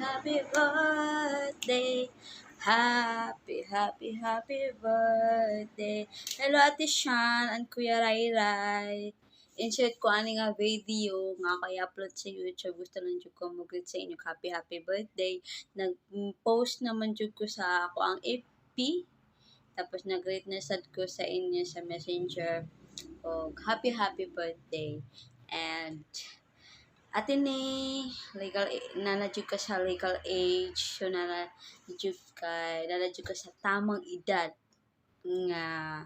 happy birthday. Happy birthday. Hello, Ate Shan and Kuya Rai Rai. Insert ko ani nga video nga kay upload sa YouTube. Gusto lang jud ko mag sa inyo happy birthday. Nag-post naman jud ko sa ako ang FB. Tapos nag-greet na sad ko sa inyo sa Messenger. O happy birthday. And atin ni nanadjud ka sa legal age, so nanadjud ka sa tamang edad nga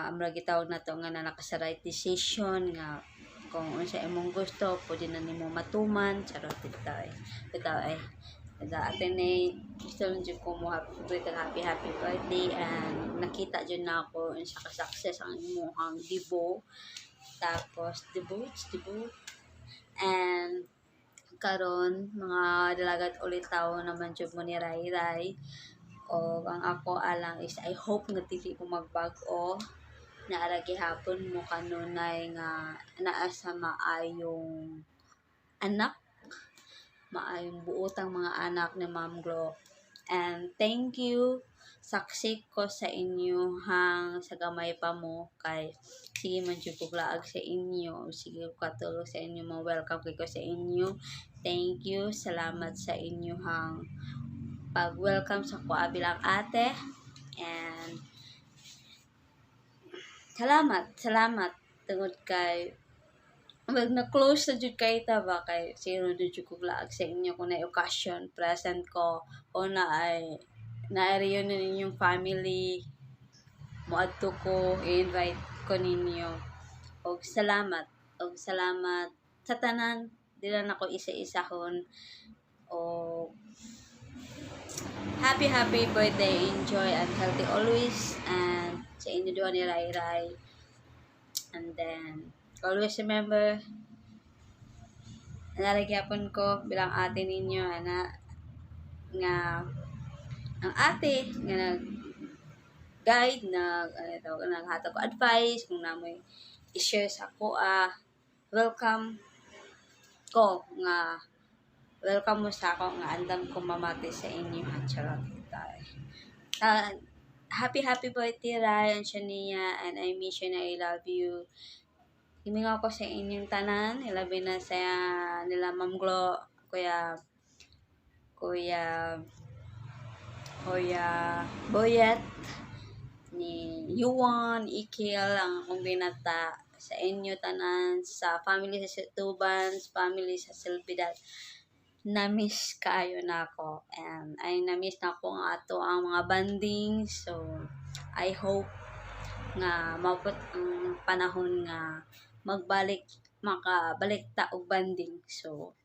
amra gitawag nato nga naka sa right decision nga kung unsa imong gusto pwede na nimo matuman charot bitaw atin ni gusto lang jud ko mo happy birthday and nakita jud na ako unsa ka success ang imong debut tapos debut and karon mga dalagat ulit tao naman jud mo ni Rai Rai o ang ako alang is I hope nga dili ko magbag-o na ara gihapon mo kanunay nga naa sa maayong anak maayong buotang mga anak ni Ma'am Glo. And thank you saksi ko sa inyo hang sa gamay pa mo kay sige man jud ko laag sa inyo sige ko katulog sa inyo mo welcome kay ko sa inyo. Thank you, salamat sa inyo hang pag-welcome sa ko bilang ate and salamat tungod kay wag na close na jud kay ta ba kay zero na jud ko laag sa inyo kung na occasion present ko o na reunion ninyong family moadto ko i-invite ko ninyo og salamat sa tanan dila na ko isa-isahon o happy birthday, enjoy and healthy always and sa inyo duha ni Rai Rai and then always remember nalagyapon ko bilang ate ninyo nga ang ate nga nag-guide naghatag ko advice kung namoy i-share sa ko welcome ko nga welcome mo sa ako nga andam ko mamati sa inyo charot happy birthday Rai and Shania and I miss you and I love you. Himingaw ko sa inyong tanan, ilabi na sa nila Ma'am Glo, Kuya Boyet, ni Yuan, Ikil, ang akong binata sa inyo tanan, sa family sa Tuban, sa family sa Silvidad. Na-miss kaayo na ako and ay na-miss na ko ang ato ang mga banding so I hope nga maabot ang panahon nga makabalik ta og banding. So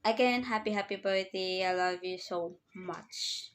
again, happy birthday. I love you so much.